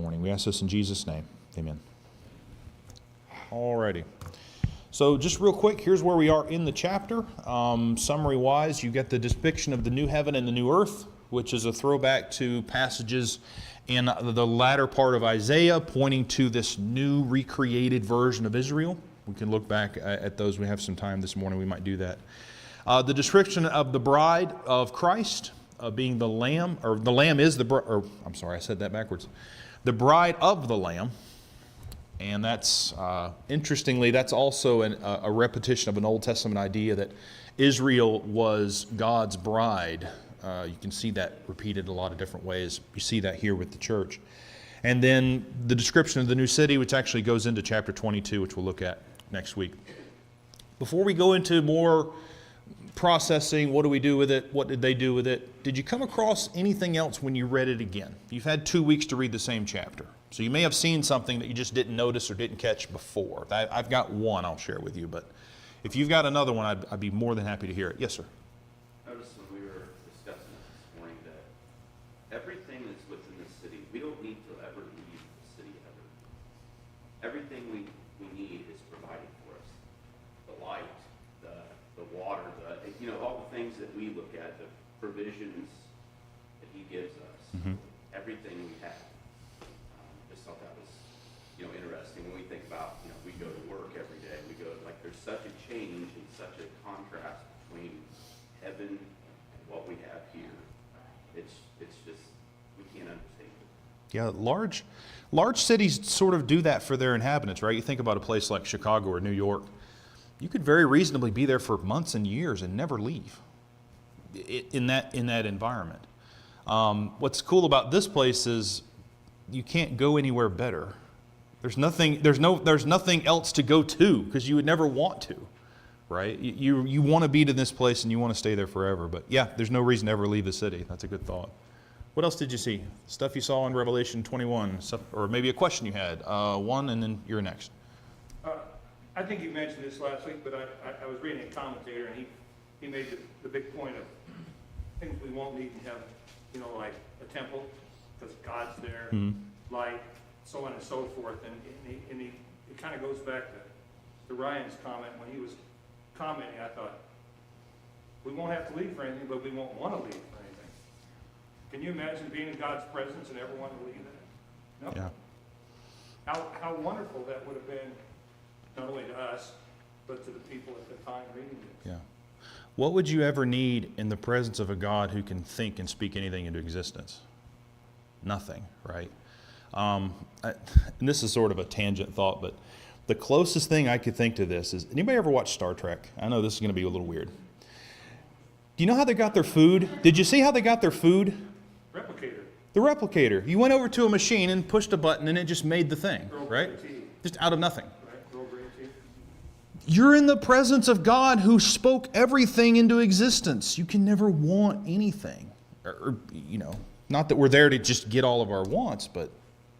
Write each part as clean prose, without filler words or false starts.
morning. We ask this in Jesus' name. Amen. Alrighty. So just real quick, here's where we are in the chapter. Summary-wise, you get the depiction of the new heaven and the new earth, which is a throwback to passages in the latter part of Isaiah, pointing to this new recreated version of Israel. We can look back at those. We have some time this morning. We might do that. The description of the bride of Christ being the lamb, or the lamb is the bride, or I'm sorry, I said that backwards. The bride of the lamb. And that's, interestingly, that's also a repetition of an Old Testament idea that Israel was God's bride. You can see that repeated a lot of different ways. You see that here with the church. And then the description of the new city, which actually goes into chapter 22, which we'll look at next week. Before we go into more processing, what do we do with it? What did they do with it? Did you come across anything else when you read it again? You've had 2 weeks to read the same chapter. So you may have seen something that you just didn't notice or didn't catch before. I've got one I'll share with you, but if you've got another one, I'd be more than happy to hear it. Yes, sir. I noticed when we were discussing it this morning that everything that's within the city, we don't need to ever leave the city ever. Everything we need is provided for us. The light, the water, all the things that we look at, the provisions that he gives us, everything we have. Just thought that was, interesting when we think about, we go to work every day. We go, there's such a change and such a contrast between heaven and what we have here. It's just, we can't understand it. Yeah, large cities sort of do that for their inhabitants, right? You think about a place like Chicago or New York. You could very reasonably be there for months and years and never leave in that environment. What's cool about this place is you can't go anywhere better. There's nothing else to go to because you would never want to, right? You want to be to this place and you want to stay there forever. But yeah, there's no reason to ever leave the city. That's a good thought. What else did you see? Stuff you saw in Revelation 21, or maybe a question you had. One, and then you're next. I think you mentioned this last week, but I was reading a commentator, and he made the big point of things we won't need in heaven, like a temple, because God's there, light, so on and so forth. And it kind of goes back to Ryan's comment. When he was commenting, I thought, we won't have to leave for anything, but we won't want to leave for anything. Can you imagine being in God's presence and ever wanting to leave that? No? Yeah. How wonderful that would have been, not only to us, but to the people at the time reading this. Yeah. What would you ever need in the presence of a God who can think and speak anything into existence? Nothing, right? And this is sort of a tangent thought, but the closest thing I could think to this is, anybody ever watch Star Trek? I know this is going to be a little weird. Do you know how they got their food? Did you see how they got their food? Replicator. The replicator. You went over to a machine and pushed a button and it just made the thing, right? Just out of nothing. You're in the presence of God who spoke everything into existence. You can never want anything. Not that we're there to just get all of our wants, but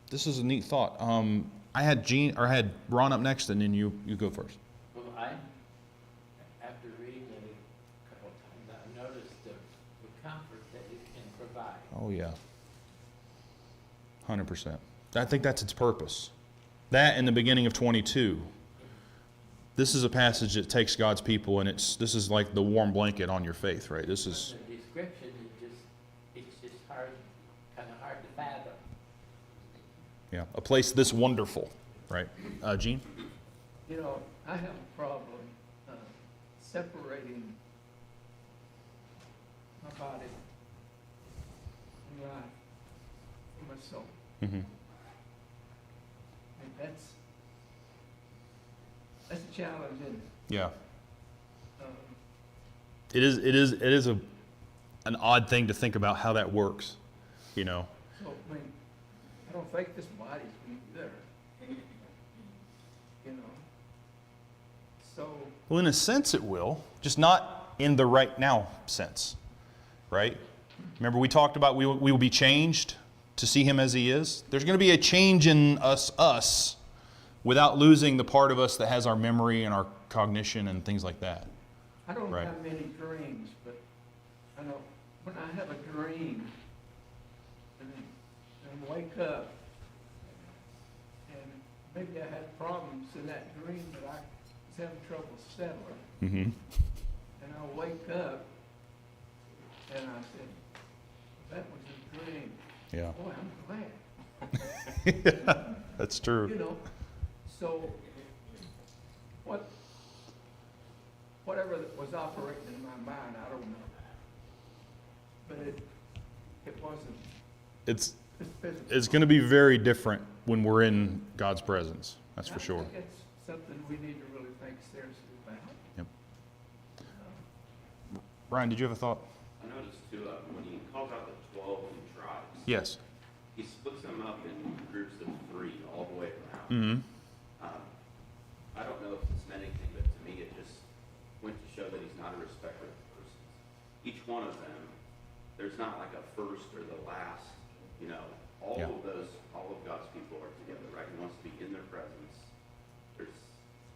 this is a neat thought. I had Ron up next, and then you go first. Well, after reading it a couple of times, I noticed the comfort that it can provide. Oh, yeah. 100%. I think that's its purpose. That and the beginning of 22. This is a passage that takes God's people, and this is like the warm blanket on your faith, right? This is the description. It's just hard to fathom. Yeah, a place this wonderful, right? Gene? I have a problem separating my body and life from my soul. Mm-hmm. And that's a challenge, isn't it? Yeah. It is an odd thing to think about how that works, So, I don't think this body's going to be there. So. Well, in a sense it will, just not in the right now sense, right? Remember we talked about we will be changed to see Him as He is? There's going to be a change in us, without losing the part of us that has our memory and our cognition and things like that. I don't Right. have many dreams, but I know when I have a dream and wake up, I had problems in that dream that I was having trouble settling. Mm-hmm. And I wake up and I said, that was a dream. Yeah. Boy, I'm glad. That's true. You know, so whatever was operating in my mind, I don't know. But it wasn't, It's it's physical. it's going to be very different when we're in God's presence. That's for sure. I think it's something we need to really think seriously about. Yep. Brian, did you have a thought? I noticed too, when he calls out the 12 tribes, Yes. he splits them up in groups of 3 all the way around. Mm-hmm. I don't know if this meant anything, but to me, it just went to show that he's not a respecter of persons. Each one of them, there's not like a first or the last, you know, all Yeah. of God's people are together, right? He wants to be in their presence. There's,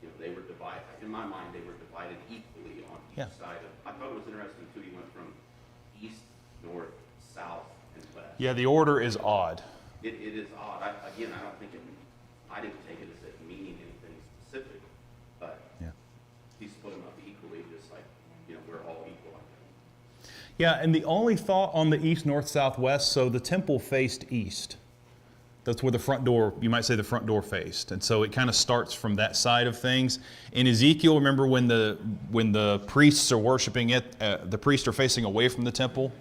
you know, they were divided, in my mind, they were divided equally on each Yeah. side of, I thought it was interesting too, he went from east, north, south, and west. Yeah, the order is odd. It is odd. I don't think I didn't take it as it meaning anything specific, but Yeah. he split them up equally, just like, you know, we're all equal, I think. Yeah, and the only thought on the east, north, south, west, so the temple faced east. That's where the front door, you might say the front door faced. And so it kind of starts from that side of things. In Ezekiel, remember when the priests are worshiping it, the priests are facing away from the temple.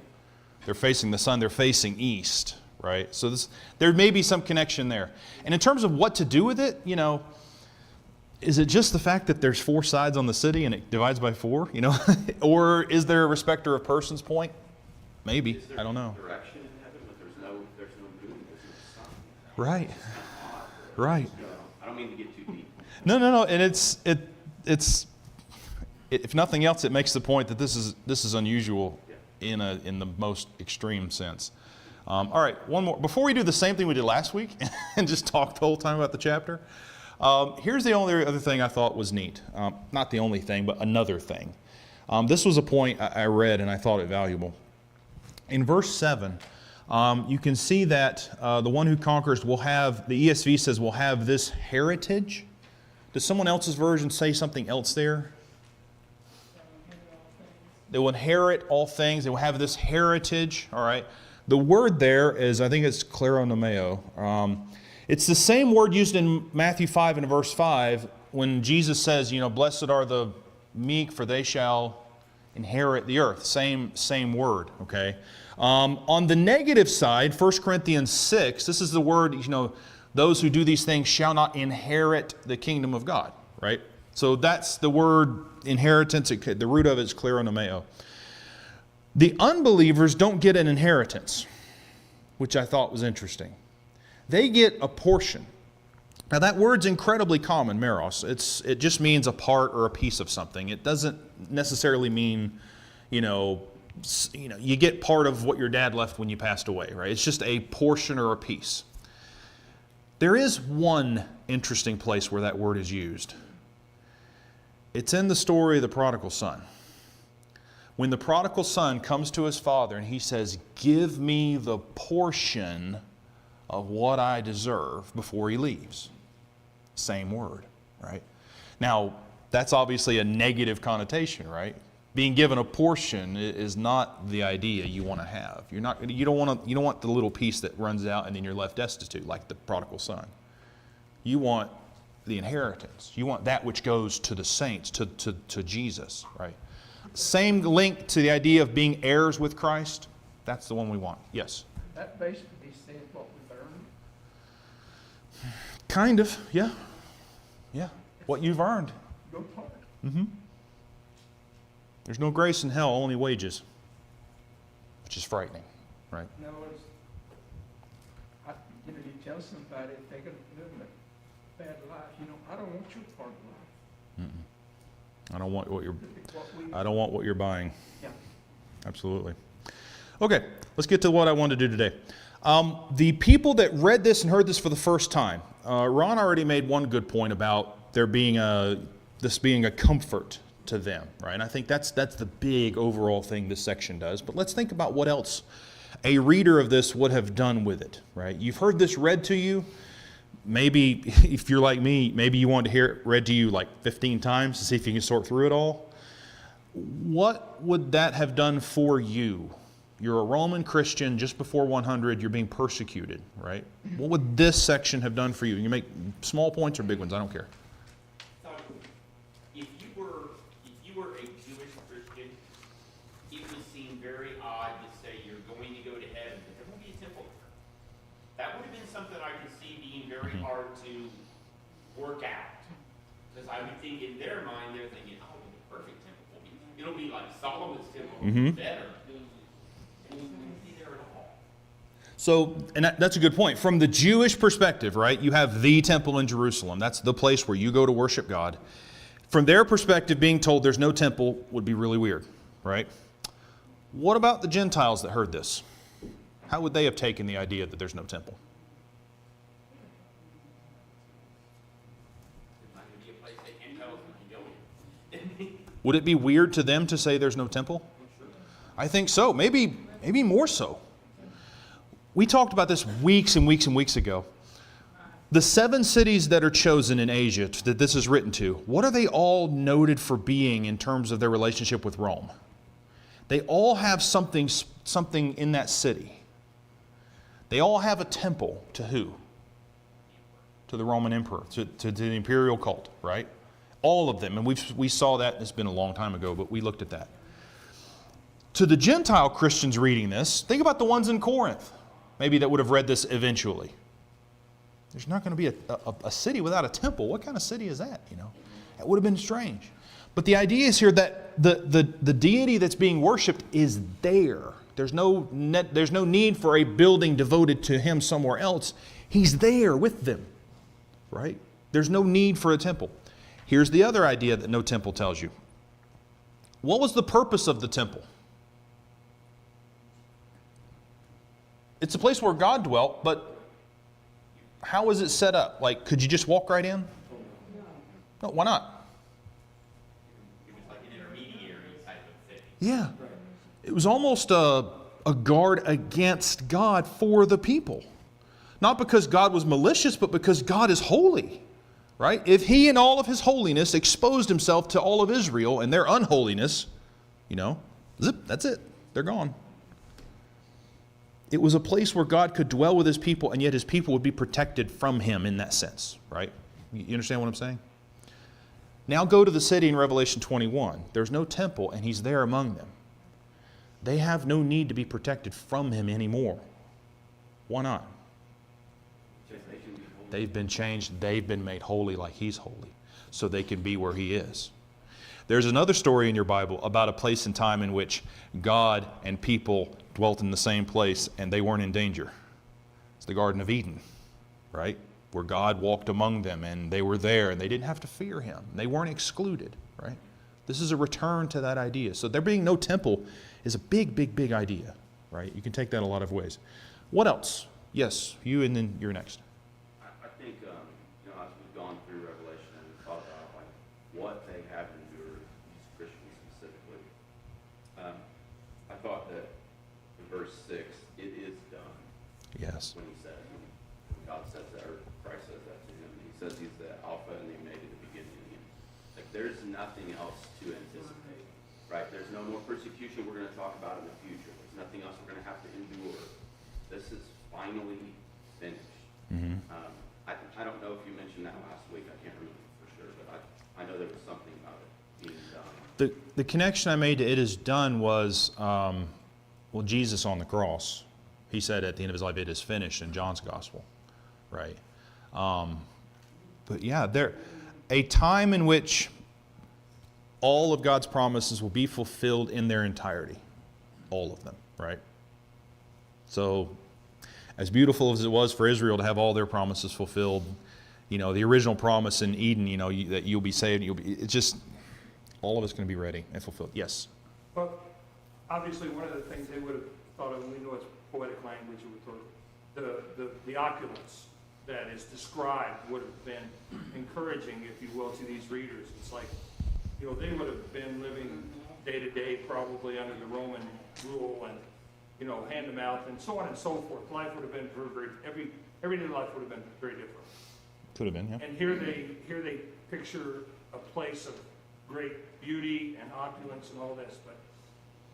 They're facing the sun, they're facing east, right? So there may be some connection there. And in terms of what to do with it, you know, is it just the fact that there's 4 sides on the city and it divides by 4, you know? Or is there a respecter of persons point? Maybe, Is there I don't know. direction in heaven, but there's no moon, there's no sun. Right, It's kind of odd. right. You know, I don't mean to get too deep. No, and it's if nothing else, it makes the point that this is unusual in the most extreme sense. All right, one more before we do the same thing we did last week and just talk the whole time about the chapter. Here's the only other thing I thought was neat. Not the only thing, but another thing. This was a point I read and I thought it valuable. In verse 7, you can see that the one who conquers will have, the ESV says, will have this heritage. Does someone else's version say something else there? They will inherit all things. They will have this heritage. All right. The word there is, I think it's kleronomeo. It's the same word used in Matthew 5 and verse 5 when Jesus says, you know, blessed are the meek, for they shall inherit the earth. Same word, okay? On the negative side, 1 Corinthians 6, this is the word, you know, those who do these things shall not inherit the kingdom of God, right? So that's the word inheritance. The root of it is kleronomeo. The unbelievers don't get an inheritance, which I thought was interesting. They get a portion. Now that word's incredibly common, meros. It just means a part or a piece of something. It doesn't necessarily mean, you get part of what your dad left when you passed away, right? It's just a portion or a piece. There is one interesting place where that word is used. It's in the story of the prodigal son. When the prodigal son comes to his father and he says, give me the portion of what I deserve before he leaves. Same word, right? Now, that's obviously a negative connotation, right? Being given a portion is not the idea you want to have. You don't want the little piece that runs out and then you're left destitute like the prodigal son. You want the inheritance. You want that which goes to the saints, to Jesus, right? Same link to the idea of being heirs with Christ. That's the one we want. Yes? That basically says what we've earned. Kind of, yeah. Yeah. What you've earned. Your part. Mm-hmm. There's no grace in hell, only wages, which is frightening, right? In other words, you tell somebody if they're going to live a bad life, I don't want your part of life. I don't want what you're. What we- I don't want what you're buying. Yeah. Absolutely. Okay, let's get to what I wanted to do today. The people that read this and heard this for the first time, Ron already made one good point about there being this being a comfort to them, right? And I think that's the big overall thing this section does. But let's think about what else a reader of this would have done with it, right? You've heard this read to you. maybe if you're like me, maybe you want to hear it read to you like 15 times to see if you can sort through it all. What would that have done for you? You're a Roman Christian just before 100, you're being persecuted, right? What would this section have done for you? You make small points or big ones, I don't care. So, if you were a Jewish Christian, it would seem very odd to say you're going to go to heaven, but there won't be a temple. That would have been something I could see being very hard to work out. Because I would think in their mind, they're thinking, oh, the perfect temple. It'll be like Solomon's temple, better. And it wouldn't be there at all. So, and that's a good point. From the Jewish perspective, right, you have the temple in Jerusalem. That's the place where you go to worship God. From their perspective, being told there's no temple would be really weird, right? What about the Gentiles that heard this? How would they have taken the idea that there's no temple? It's not going to be a place they can tell us we can go in. Would it be weird to them to say there's no temple? I think so. Maybe more so. We talked about this weeks and weeks and weeks ago. The 7 cities that are chosen in Asia that this is written to, what are they all noted for being in terms of their relationship with Rome? They all have something in that city. They all have a temple to who? To the Roman emperor, to the imperial cult, right? All of them. And we saw that, it's been a long time ago, but we looked at that. To the Gentile Christians reading this, think about the ones in Corinth, maybe that would have read this eventually. There's not going to be a city without a temple. What kind of city is that? You know, that would have been strange. But the idea is here that the deity that's being worshipped is there. There's no need for a building devoted to him somewhere else. He's there with them, right? There's no need for a temple. Here's the other idea that no temple tells you. What was the purpose of the temple? It's a place where God dwelt, but how was it set up? Like, could you just walk right in? No, why not? It was like an intermediary type of thing. Yeah. It was almost a guard against God for the people. Not because God was malicious, but because God is holy. Right? If he in all of his holiness exposed himself to all of Israel and their unholiness, you know, zip, that's it. They're gone. It was a place where God could dwell with his people, and yet his people would be protected from him in that sense. Right? You understand what I'm saying? Now go to the city in Revelation 21. There's no temple, and he's there among them. They have no need to be protected from him anymore. Why not? They've been changed. They've been made holy like he's holy, so they can be where he is. There's another story in your Bible about a place and time in which God and people dwelt in the same place and they weren't in danger. It's the Garden of Eden, right? Where God walked among them and they were there and they didn't have to fear him. They weren't excluded, right? This is a return to that idea. So there being no temple is a big, big, big idea, right? You can take that a lot of ways. What else? Yes, you and then you're next. I think, as we've gone through Revelation and we've thought about like what they have endured, these Christians specifically, I thought that in verse 6, it is done. Yes. When he says, when God says that, or Christ says that to him, he says he's the Alpha and the Omega, the beginning and the end. Like there's nothing else to anticipate, right? There's no more persecution we're going to talk about in the future. There's nothing else we're going to have to endure. This is finally finished. Mm-hmm. I don't know if you mentioned that last week. I can't remember for sure, but I know there was something about it being done. The connection I made to it is done was, Jesus on the cross. He said at the end of his life, it is finished in John's gospel, right? But yeah, a time in which all of God's promises will be fulfilled in their entirety. All of them, right? So, as beautiful as it was for Israel to have all their promises fulfilled, you know, the original promise in Eden, you know, that you'll be saved, it's just, all of it's going to be ready and fulfilled. Yes? Well, obviously, one of the things they would have thought of, and we know it's poetic language, the opulence that is described would have been encouraging, if you will, to these readers. It's like, you know, they would have been living day to day probably under the Roman rule and, you know, hand to mouth and so on and so forth. Life would have been everyday life would have been very different. Could have been, yeah. And here they picture a place of great beauty and opulence and all this, but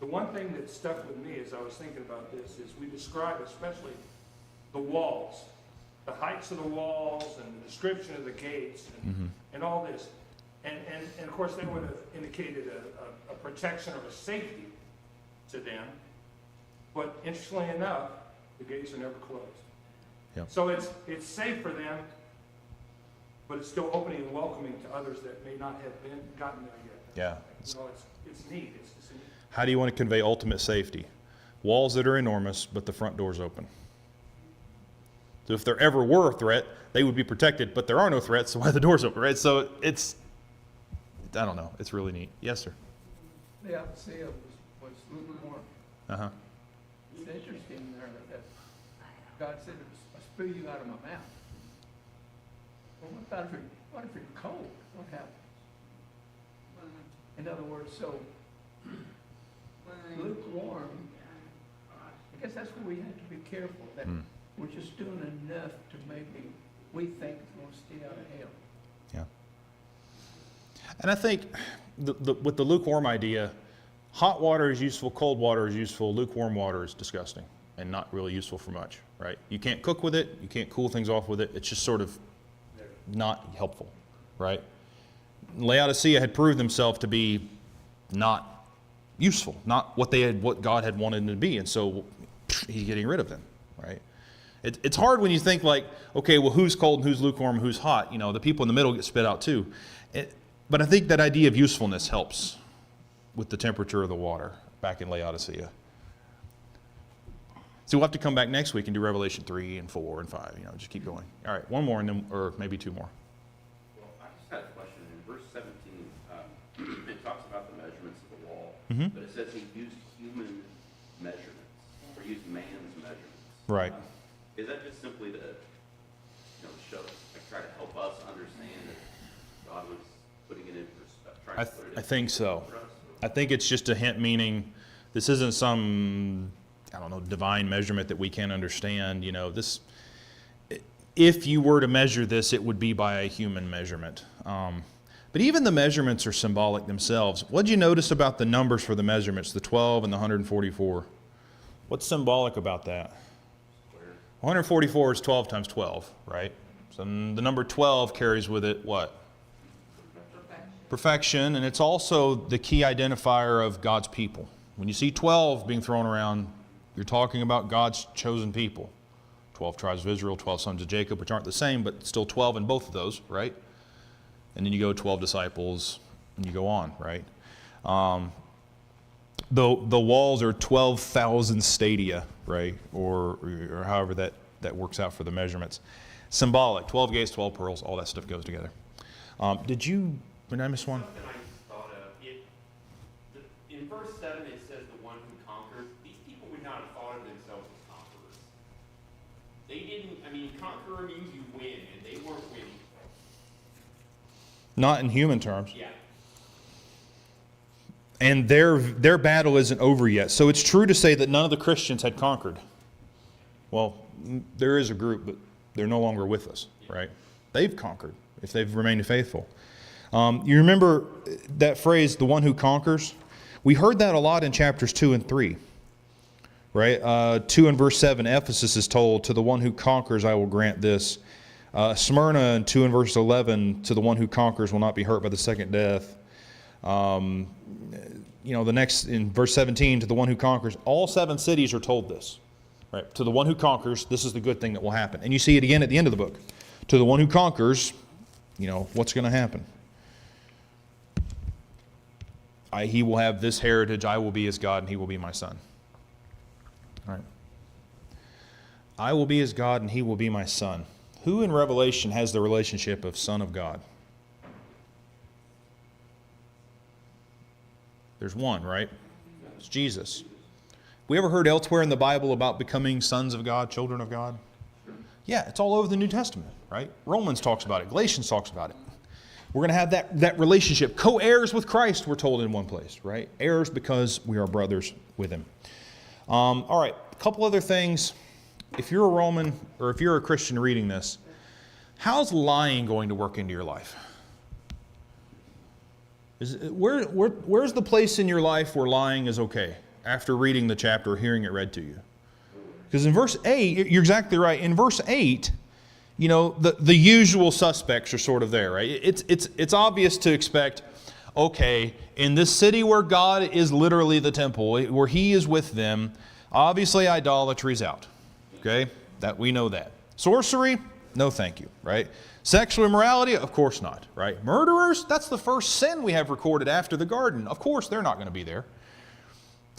the one thing that stuck with me as I was thinking about this is we describe especially the walls, the heights of the walls and the description of the gates and all this. And of course, that would have indicated a protection or a safety to them. But interestingly enough, the gates are never closed. Yep. So it's safe for them, but it's still opening and welcoming to others that may not have gotten there yet. Yeah. You know, it's neat. It's neat. How do you want to convey ultimate safety? Walls that are enormous, but the front door's open. So if there ever were a threat, they would be protected, but there are no threats, so why the door's open, right? So it's, I don't know, it's really neat. Yes, sir. The Laodicea was lukewarm. Uh-huh. It's interesting there that God said, I spew you out of my mouth. Well, what if you're cold? What happens? In other words, so lukewarm, I guess that's where we have to be careful, that we're just doing enough to maybe we think it's going to stay out of hell. Yeah. And I think with the lukewarm idea, hot water is useful, cold water is useful, lukewarm water is disgusting and not really useful for much, right? You can't cook with it, you can't cool things off with it, it's just sort of not helpful, right? Laodicea had proved themselves to be not useful, not what God had wanted them to be, and so he's getting rid of them, right? It's hard when you think like, okay, well, who's cold and who's lukewarm, who's hot? You know, the people in the middle get spit out too. But I think that idea of usefulness helps with the temperature of the water back in Laodicea. So we'll have to come back next week and do Revelation 3 and 4 and 5. You know, just keep going. All right, one more, and then, or maybe two more. Well, I just had a question. In verse 17, it talks about the measurements of the wall, Mhm. but it says he used human measurements, or used man's measurements. Right. Is that just simply to, show, like, try to help us understand that God was putting it in perspective, trying to put it in I think so. for us? I think it's just a hint, meaning this isn't some, I don't know, divine measurement that we can't understand. You know, this, if you were to measure this, it would be by a human measurement. But even the measurements are symbolic themselves. What did you notice about the numbers for the measurements, the 12 and the 144? What's symbolic about that? 144 is 12 times 12, right? So the number 12 carries with it what? Perfection, and it's also the key identifier of God's people. When you see 12 being thrown around, you're talking about God's chosen people. 12 tribes of Israel, 12 sons of Jacob, which aren't the same, but still 12 in both of those, right? And then you go 12 disciples, and you go on, right? The walls are 12,000 stadia, right? Or however that works out for the measurements. Symbolic, 12 gates, 12 pearls, all that stuff goes together. Did I miss one? Something I just thought of, in verse 7 it says the one who conquers. These people would not have thought of themselves as conquerors. They didn't, conqueror means you win, and they weren't winning. Not in human terms. Yeah. And their battle isn't over yet. So it's true to say that none of the Christians had conquered. Well, there is a group, but they're no longer with us, right? They've conquered if they've remained faithful. You remember that phrase, the one who conquers? We heard that a lot in chapters 2 and 3, right? 2 and verse 7, Ephesus is told, to the one who conquers I will grant this. Smyrna in 2 and verse 11, to the one who conquers will not be hurt by the second death. The next in verse 17, to the one who conquers, all 7 cities are told this, right? To the one who conquers, this is the good thing that will happen. And you see it again at the end of the book. To the one who conquers, what's going to happen? He will have this heritage, I will be his God, and he will be my son. All right. I will be his God, and he will be my son. Who in Revelation has the relationship of son of God? There's one, right? It's Jesus. We ever heard elsewhere in the Bible about becoming sons of God, children of God? Yeah, it's all over the New Testament, right? Romans talks about it. Galatians talks about it. We're going to have that relationship. Co-heirs with Christ, we're told in one place, right? Heirs because we are brothers with him. All right, a couple other things. If you're a Roman or if you're a Christian reading this, How's lying going to work into your life? Where's the place in your life where lying is okay after reading the chapter or hearing it read to you? Because in verse 8, you're exactly right. In verse 8, you know, the usual suspects are sort of there, right? It's obvious to expect, okay, in this city where God is literally the temple, where He is with them, obviously idolatry's out. Okay? That we know that. Sorcery? No thank you, right? Sexual immorality? Of course not, right? Murderers? That's the first sin we have recorded after the garden. Of course they're not going to be there.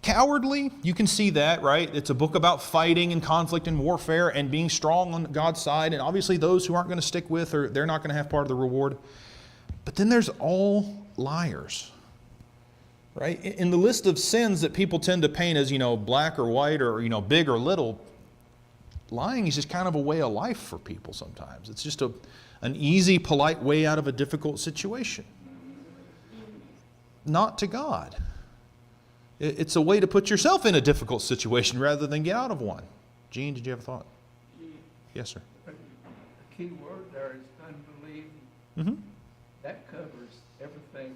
Cowardly? You can see that, right? It's a book about fighting and conflict and warfare and being strong on God's side. And obviously those who aren't going to stick with, or they're not going to have part of the reward. But then there's all liars, right? In the list of sins that people tend to paint as, you know, black or white or, you know, big or little, lying is just kind of a way of life for people sometimes. It's just an easy, polite way out of a difficult situation. Not to God. It's a way to put yourself in a difficult situation rather than get out of one. Gene, did you have a thought? Yes, sir. The key word there is unbelieving. Mm-hmm. That covers everything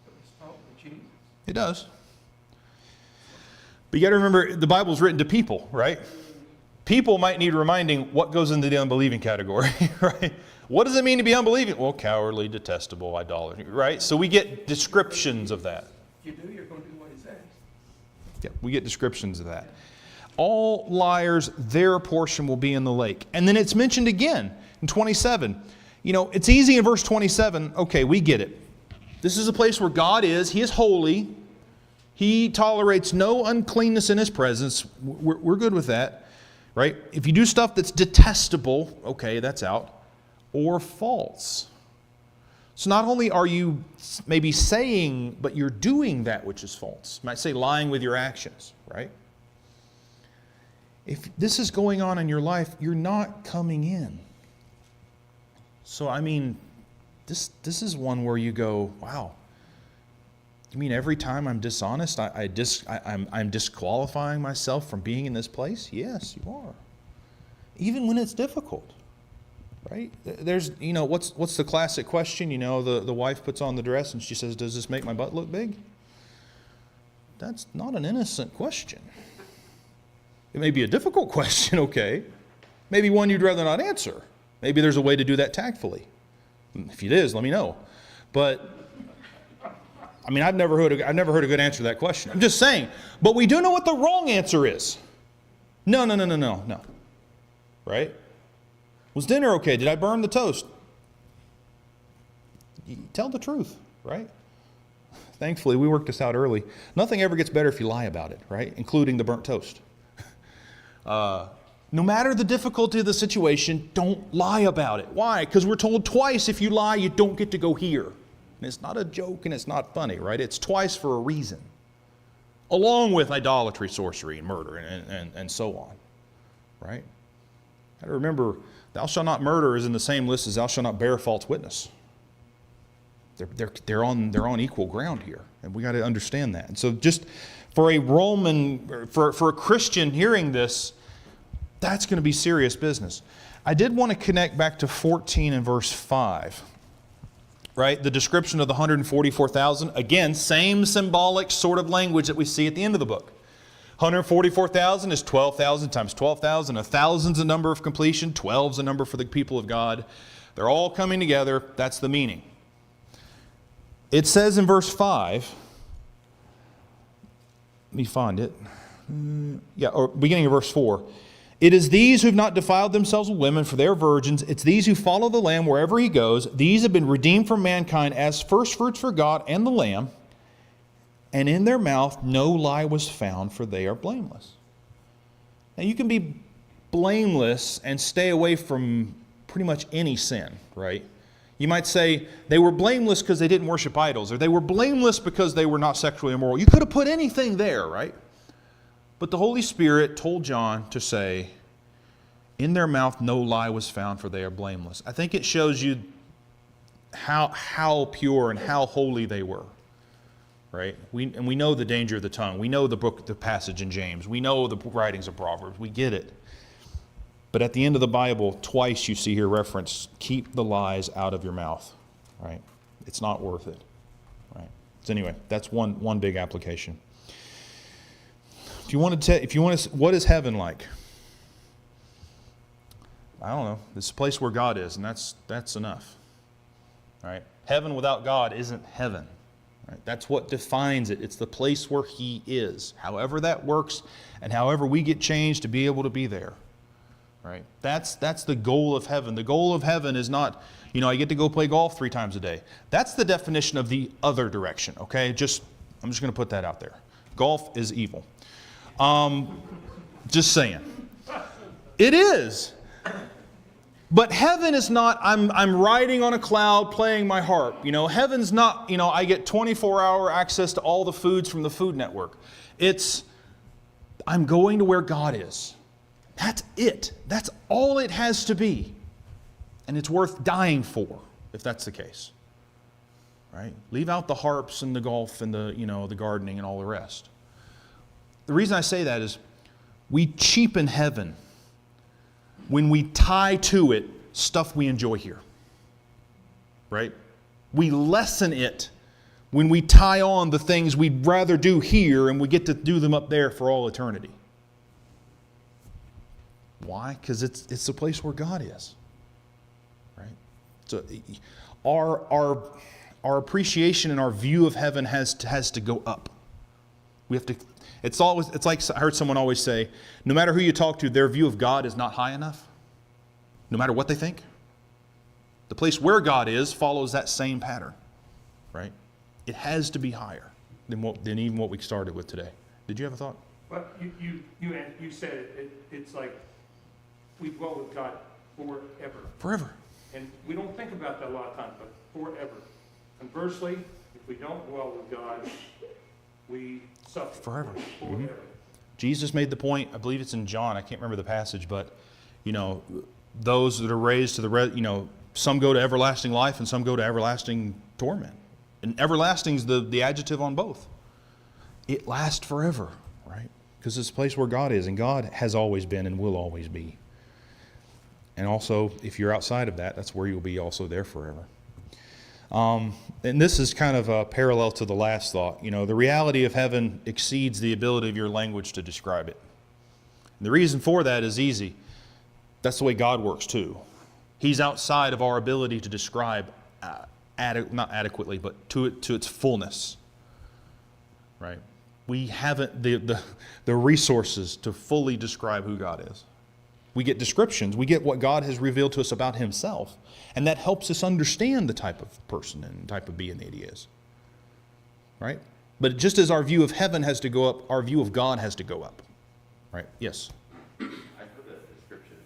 that was taught with Jesus. It does. But you got to remember, the Bible's written to people, right? People might need reminding what goes into the unbelieving category, right? What does it mean to be unbelieving? Well, cowardly, detestable, idolatry, right? So we get descriptions of that. If you do, you're going to do what He says. Yeah, we get descriptions of that. All liars, their portion will be in the lake. And then it's mentioned again in 27. You know, it's easy in verse 27. Okay, we get it. This is a place where God is. He is holy. He tolerates no uncleanness in His presence. We're good with that. Right? If you do stuff that's detestable, okay, that's out. Or false. So not only are you maybe saying, but you're doing that which is false. You might say lying with your actions, right? If this is going on in your life, you're not coming in. So, I mean, this is one where you go, wow. You mean every time I'm dishonest, I'm disqualifying myself from being in this place? Yes, you are. Even when it's difficult, right? There's, you know, what's the classic question? You know, the wife puts on the dress and she says, does this make my butt look big? That's not an innocent question. It may be a difficult question, okay. Maybe one you'd rather not answer. Maybe there's a way to do that tactfully. If it is, let me know. But I mean, I've never heard a good answer to that question. I'm just saying. But we do know what the wrong answer is. No. Right? Was dinner okay? Did I burn the toast? Tell the truth, right? Thankfully, we worked this out early. Nothing ever gets better if you lie about it, right? Including the burnt toast. No matter the difficulty of the situation, don't lie about it. Why? Because we're told twice if you lie, you don't get to go here. And it's not a joke and it's not funny, right? It's twice for a reason. Along with idolatry, sorcery, and murder, and so on. Right? Got to remember, thou shalt not murder is in the same list as thou shalt not bear false witness. They're on equal ground here. And we got to understand that. And so just for a Roman, for a Christian hearing this, that's going to be serious business. I did want to connect back to 14 and verse 5. Right? The description of the 144,000. Again, same symbolic sort of language that we see at the end of the book. 144,000 is 12,000 times 12,000. 1,000's a number of completion. 12's a number for the people of God. They're all coming together. That's the meaning. It says in verse 5, let me find it. Or beginning of verse 4. It is these who have not defiled themselves with women, for they are virgins. It's these who follow the Lamb wherever He goes. These have been redeemed from mankind as firstfruits for God and the Lamb. And in their mouth no lie was found, for they are blameless. Now you can be blameless and stay away from pretty much any sin, right? You might say they were blameless because they didn't worship idols, or they were blameless because they were not sexually immoral. You could have put anything there, right? But the Holy Spirit told John to say, in their mouth no lie was found, for they are blameless. I think it shows you how pure and how holy they were. Right? We know the danger of the tongue. We know the passage in James. We know the writings of Proverbs. We get it. But at the end of the Bible, twice you see here reference, keep the lies out of your mouth, right? It's not worth it, right? So anyway, that's one big application. If you want to, what is heaven like? I don't know. It's a place where God is, and that's enough, right? Heaven without God isn't heaven. Right? That's what defines it. It's the place where He is. However that works, and however we get changed to be able to be there. Right? That's the goal of heaven. The goal of heaven is not, I get to go play golf 3 times a day. That's the definition of the other direction. Okay? I'm just going to put that out there. Golf is evil. Just saying. It is. But heaven is not, I'm riding on a cloud playing my harp. Heaven's not, I get 24-hour access to all the foods from the Food Network. It's, I'm going to where God is. That's it. That's all it has to be. And it's worth dying for, if that's the case. Right? Leave out the harps and the golf and the gardening and all the rest. The reason I say that is we cheapen heaven when we tie to it stuff we enjoy here. Right? We lessen it when we tie on the things we'd rather do here and we get to do them up there for all eternity. Why? Because it's the place where God is. Right? So our appreciation and our view of heaven has to go up. We have to. It's like I heard someone always say, no matter who you talk to, their view of God is not high enough. No matter what they think. The place where God is follows that same pattern. Right? It has to be higher than even what we started with today. Did you have a thought? Well, you said it. It's like we dwell with God forever. Forever. And we don't think about that a lot of times, but forever. Conversely, if we don't dwell with God, we suffer. Forever. Forever. Jesus made the point, I believe it's in John, I can't remember the passage, but, those that are raised to the, some go to everlasting life and some go to everlasting torment. And everlasting is the adjective on both. It lasts forever, right? Because it's a place where God is, and God has always been and will always be. And also, if you're outside of that, that's where you'll be also there forever. And this is kind of a parallel to the last thought. The reality of heaven exceeds the ability of your language to describe it. And the reason for that is easy. That's the way God works too. He's outside of our ability to describe, not adequately, but to its fullness. Right? We haven't the resources to fully describe who God is. We get descriptions. We get what God has revealed to us about Himself. And that helps us understand the type of person and type of being that He is. Right? But just as our view of heaven has to go up, our view of God has to go up. Right? Yes? I heard a description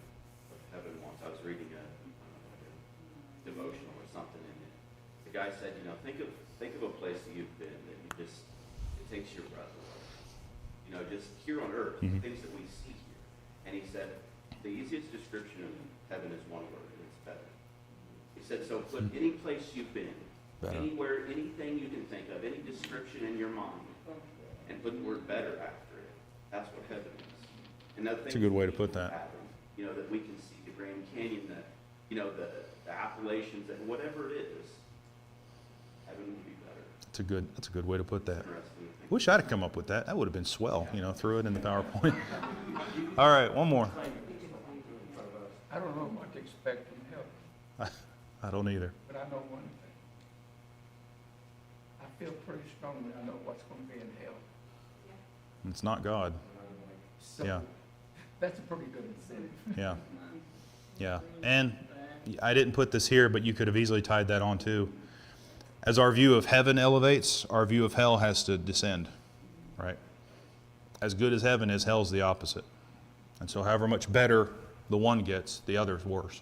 of heaven once. I was reading a devotional or something, and the guy said, think of a place that you've been that it takes your breath away. Just here on earth, things that we see here. And he said, the easiest description of heaven is one word, and it's better. He said, so put any place you've been, Better. anywhere, anything you can think of, any description in your mind, and put the word better after it. That's what heaven is. And That's a good way to put that. Happen, that we can see the Grand Canyon, the Appalachians, and whatever it is, heaven would be better. That's a good way to put that. Interesting to think. Wish I'd have come up with that. That would have been swell, threw it in the PowerPoint. All right, one more. I don't know what to expect from heaven, I don't either. but I know one thing. I feel pretty strongly I know what's going to be in hell. It's not God. So Yeah. that's a pretty good incentive. Yeah. Yeah. And I didn't put this here, but you could have easily tied that on too. As our view of heaven elevates, our view of hell has to descend, right? As good as heaven is, hell's the opposite. And so however much better the one gets, the other's worse.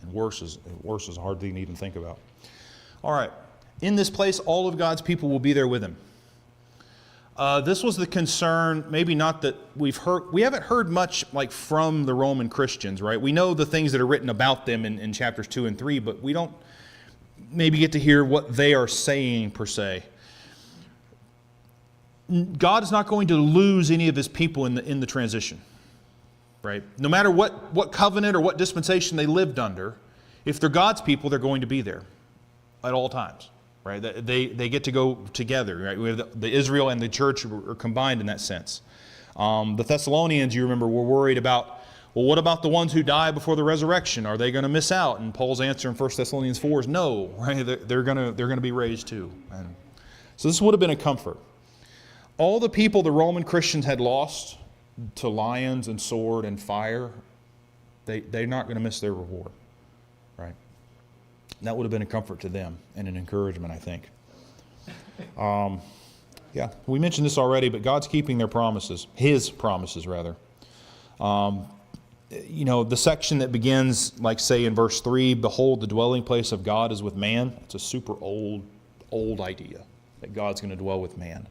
And worse is a hard thing to even think about. All right. In this place, all of God's people will be there with Him. This was the concern, maybe not that we haven't heard much from the Roman Christians, right? We know the things that are written about them in chapters 2 and 3, but we don't maybe get to hear what they are saying per se. God is not going to lose any of His people in the transition, right? No matter what covenant or what dispensation they lived under, if they're God's people, they're going to be there at all times, right? They get to go together, right? We have the Israel and the church are combined in that sense. The Thessalonians, you remember, were worried about, well, what about the ones who die before the resurrection? Are they going to miss out? And Paul's answer in 1 Thessalonians 4 is no, right? They're going to be raised too. And so this would have been a comfort. All the people the Roman Christians had lost to lions and sword and fire, they're not going to miss their reward, right? And that would have been a comfort to them and an encouragement, I think. Yeah, we mentioned this already, but God's keeping their promises, His promises, rather. The section that begins, like say in verse 3, behold, the dwelling place of God is with man. It's a super old idea that God's going to dwell with man.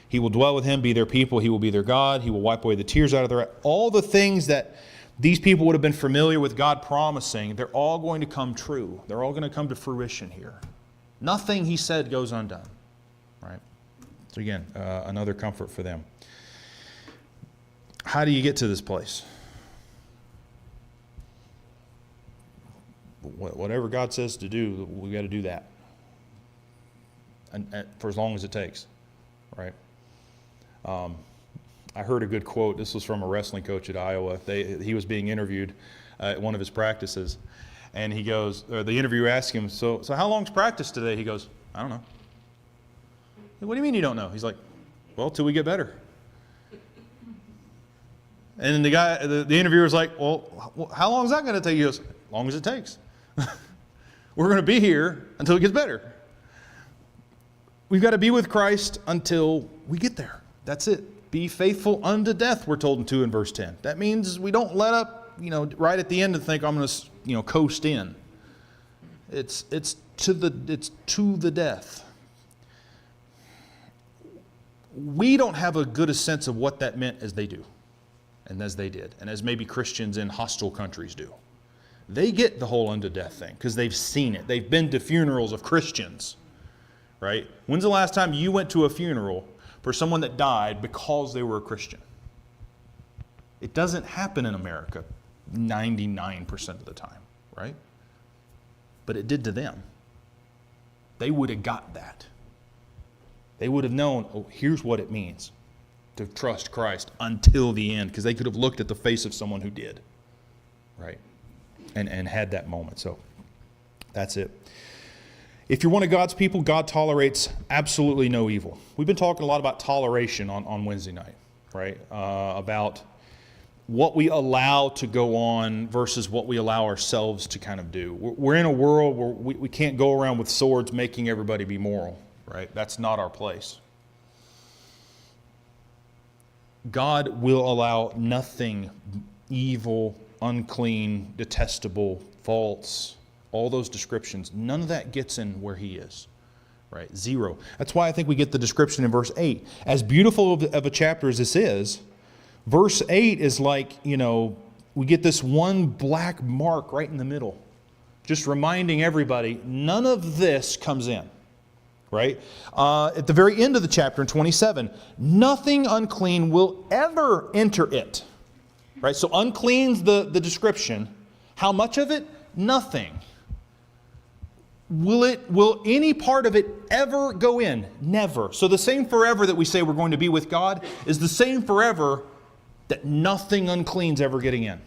He will dwell with him, be their people. He will be their God. He will wipe away the tears out of their eyes. All the things that these people would have been familiar with God promising, they're all going to come true. They're all going to come to fruition here. Nothing He said goes undone, right? So again, another comfort for them. How do you get to this place? Whatever God says to do, we got to do that. And for as long as it takes, right? I heard a good quote. This was from a wrestling coach at Iowa. He was being interviewed at one of his practices, and he goes, or the interviewer asked him, so how long's practice today? He goes, I don't know. What do you mean you don't know? He's like, well, till we get better. And then the interviewer's like, well, how long is that going to take? He goes, as long as it takes. We're going to be here until it gets better. We've got to be with Christ until we get there. That's it. Be faithful unto death, we're told in verse 10. That means we don't let up, right at the end and think I'm going to, coast in. It's to the death. We don't have a good a sense of what that meant as they do, and as they did, and as maybe Christians in hostile countries do. They get the whole unto death thing because they've seen it. They've been to funerals of Christians, right? When's the last time you went to a funeral for someone that died because they were a Christian? It doesn't happen in America 99% of the time, right? But it did to them. They would have got that. They would have known, oh, here's what it means to trust Christ until the end, because they could have looked at the face of someone who did, right? And had that moment. So that's it. If you're one of God's people, God tolerates absolutely no evil. We've been talking a lot about toleration on Wednesday night, right? About what we allow to go on versus what we allow ourselves to kind of do. We're in a world where we can't go around with swords making everybody be moral, right? That's not our place. God will allow nothing evil, unclean, detestable, false, all those descriptions. None of that gets in where He is, right? Zero. That's why I think we get the description in verse 8. As beautiful of a chapter as this is, verse 8 is like, we get this one black mark right in the middle, just reminding everybody, none of this comes in, right? At the very end of the chapter in 27, nothing unclean will ever enter it, right? So unclean's the description. How much of it? Nothing. Will any part of it ever go in? Never. So the same forever that we say we're going to be with God is the same forever that nothing unclean's ever getting in.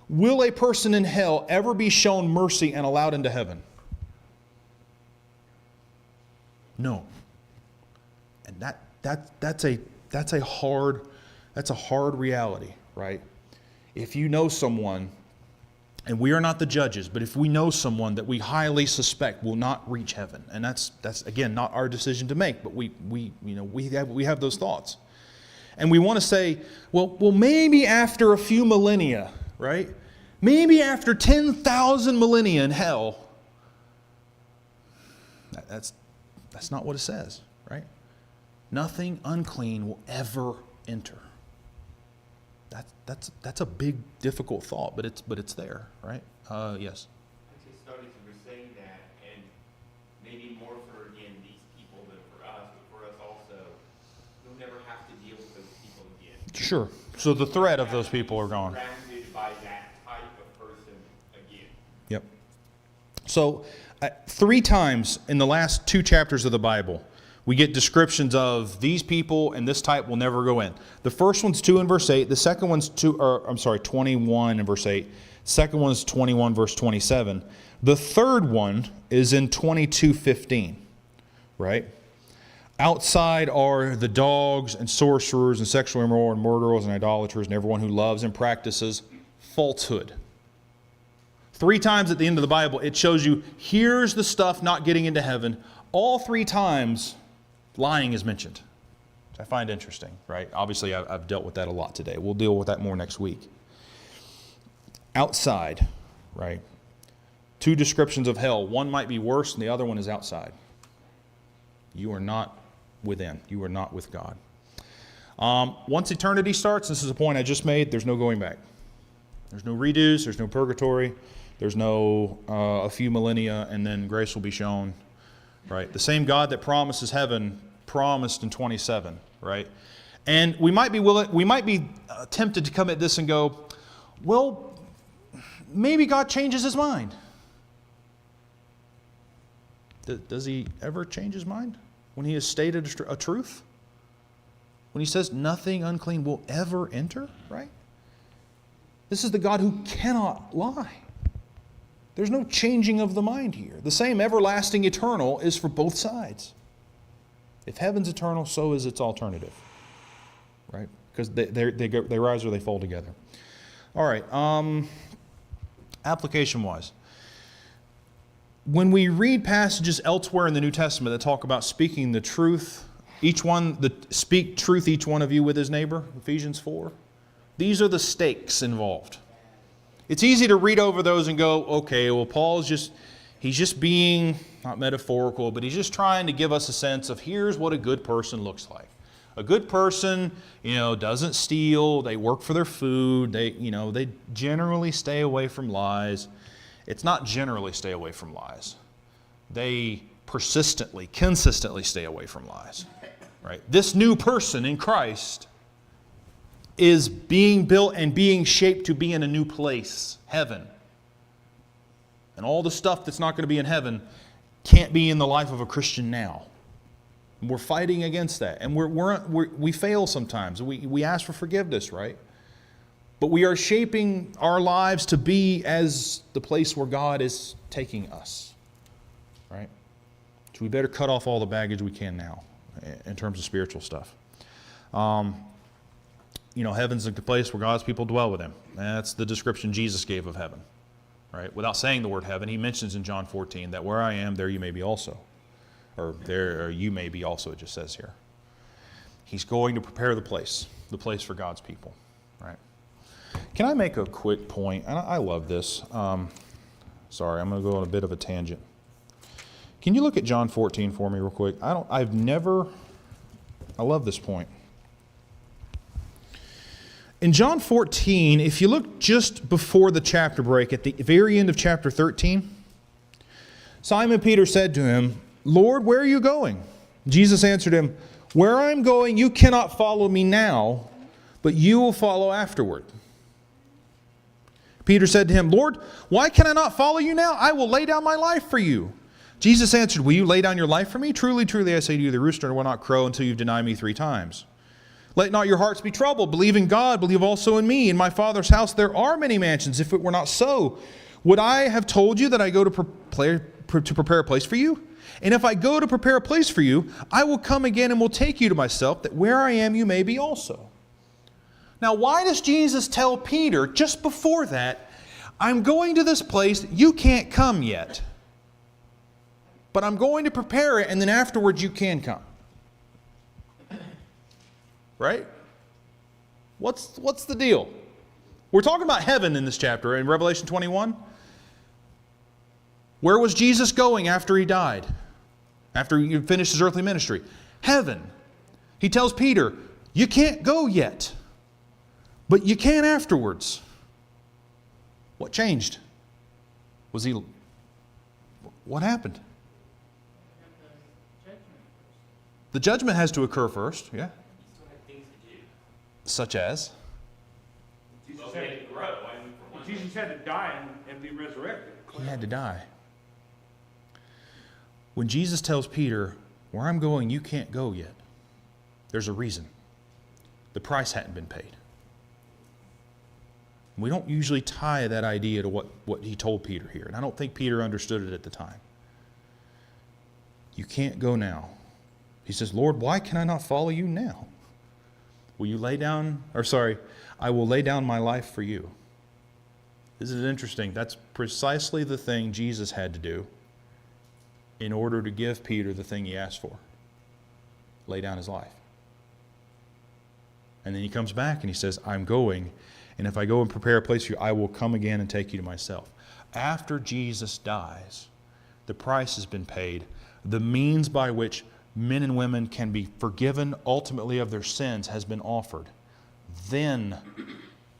Will a person in hell ever be shown mercy and allowed into heaven? No. And that's a hard reality, right? If you know someone, and we are not the judges, but if we know someone that we highly suspect will not reach heaven, and that's again not our decision to make, but we have those thoughts. And we want to say, well, maybe after a few millennia, right? Maybe after 10,000 millennia in hell. That's not what it says, right? Nothing unclean will ever enter. That's a big, difficult thought, but it's there, right? Yes. I just started to were saying that, and maybe more for, again, these people than for us, but for us also, you'll never have to deal with those people again. Sure, So the threat of those people are gone. Surrounded by that type of person again. Yep. So 3 times in the last 2 chapters of the Bible, we get descriptions of these people and this type will never go in. The first one's 2 in verse 8. The second one's 21 in verse 8. Second one's 21 verse 27. The third one is in 22:15, right? Outside are the dogs and sorcerers and sexually immoral and murderers and idolaters and everyone who loves and practices falsehood. 3 times at the end of the Bible, it shows you, here's the stuff not getting into heaven. All 3 times, lying is mentioned. Which I find interesting, right? Obviously, I've dealt with that a lot today. We'll deal with that more next week. Outside, right? 2 descriptions of hell. One might be worse and the other one is outside. You are not within. You are not with God. Once eternity starts, this is a point I just made, there's no going back. There's no redos, there's no purgatory, there's no a few millennia and then grace will be shown, right? The same God that promises heaven promised in 27, right? And we might be tempted to come at this and go, well, maybe God changes his mind. Does he ever change his mind when he has stated a truth? When he says nothing unclean will ever enter, right? This is the God who cannot lie. There's no changing of the mind here. The same everlasting eternal is for both sides. If heaven's eternal, so is its alternative, right? Because they rise or they fall together. All right, application-wise. When we read passages elsewhere in the New Testament that talk about speaking the truth, speak truth each one of you with his neighbor, Ephesians 4, these are the stakes involved. It's easy to read over those and go, okay, well, he's just being, not metaphorical, but he's just trying to give us a sense of here's what a good person looks like. A good person, doesn't steal, they work for their food, they generally stay away from lies. It's not generally stay away from lies. They consistently stay away from lies. Right? This new person in Christ is being built and being shaped to be in a new place, heaven. And all the stuff that's not going to be in heaven can't be in the life of a Christian now. And we're fighting against that. And we fail sometimes. We ask for forgiveness, right? But we are shaping our lives to be as the place where God is taking us, right? So we better cut off all the baggage we can now in terms of spiritual stuff. Heaven's the place where God's people dwell with him. That's the description Jesus gave of heaven, right? Without saying the word heaven, he mentions in John 14 that where I am, there you may be also. Or you may be also, it just says here. He's going to prepare the place for God's people, right? Can I make a quick point? And I love this. Sorry, I'm going to go on a bit of a tangent. Can you look at John 14 for me real quick? I love this point. In John 14, if you look just before the chapter break, at the very end of chapter 13, Simon Peter said to him, Lord, where are you going? Jesus answered him, where I am going, you cannot follow me now, but you will follow afterward. Peter said to him, Lord, why can I not follow you now? I will lay down my life for you. Jesus answered, will you lay down your life for me? Truly, truly, I say to you, the rooster will not crow until you've denied me 3 times. Let not your hearts be troubled. Believe in God. Believe also in me. In my Father's house there are many mansions. If it were not so, would I have told you that I go to prepare a place for you? And if I go to prepare a place for you, I will come again and will take you to myself, that where I am you may be also. Now, why does Jesus tell Peter just before that, I'm going to this place, you can't come yet, but I'm going to prepare it, and then afterwards you can come? Right? What's the deal? We're talking about heaven in this chapter in Revelation 21. Where was Jesus going after he died? After he finished his earthly ministry? Heaven. He tells Peter, you can't go yet, but you can afterwards. What changed? What happened? The judgment has to occur first, yeah. You still have things to do. Such as? What made it grow? I mean, for one Jesus had to die and be resurrected. He had to die. When Jesus tells Peter, where I'm going, you can't go yet, there's a reason. The price hadn't been paid. We don't usually tie that idea to what he told Peter here. And I don't think Peter understood it at the time. You can't go now. He says, Lord, why can I not follow you now? Will you lay down, I will lay down my life for you. Isn't it interesting? That's precisely the thing Jesus had to do in order to give Peter the thing he asked for. Lay down his life. And then he comes back and he says, I'm going, and if I go and prepare a place for you, I will come again and take you to myself. After Jesus dies, the price has been paid. The means by which men and women can be forgiven ultimately of their sins has been offered. Then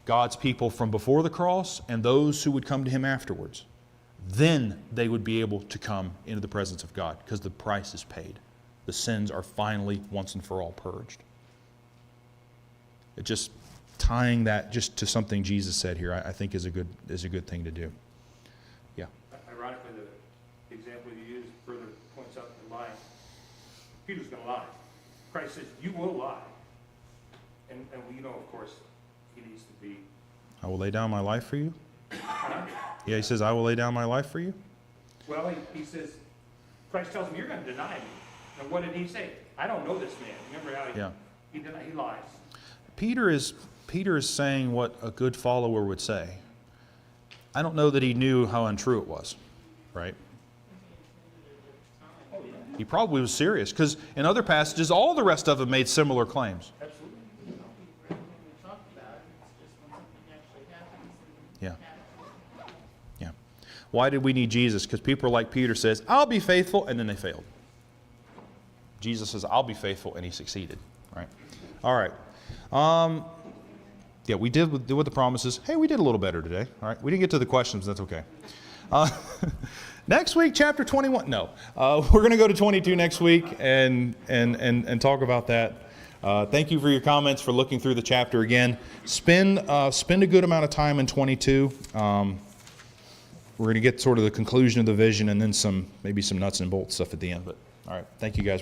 God's people from before the cross and those who would come to him afterwards, then they would be able to come into the presence of God because the price is paid. The sins are finally once and for all purged. It just tying that just to something Jesus said here, I think is a good thing to do. Yeah. Ironically, the example you used further points out the lie. Peter's going to lie. Christ says, you will lie. And we know, of course, he needs to be. I will lay down my life for you. Yeah, he says, I will lay down my life for you. Well, he says, Christ tells him, you're going to deny me. And what did he say? I don't know this man. Remember how he lies. Peter is saying what a good follower would say. I don't know that he knew how untrue it was, right? He probably was serious, because in other passages, all the rest of them made similar claims. Absolutely. Yeah. Yeah. Why did we need Jesus? Because people like Peter says, I'll be faithful, and then they failed. Jesus says, I'll be faithful, and he succeeded, right? All right. Yeah, we did with the promises. Hey, we did a little better today. All right, we didn't get to the questions. That's okay. Next week, chapter 21. No, we're going to go to 22 next week and talk about that. Thank you for your comments, for looking through the chapter again. Spend a good amount of time in 22. We're going to get sort of the conclusion of the vision and then maybe some nuts and bolts stuff at the end. But all right, thank you guys.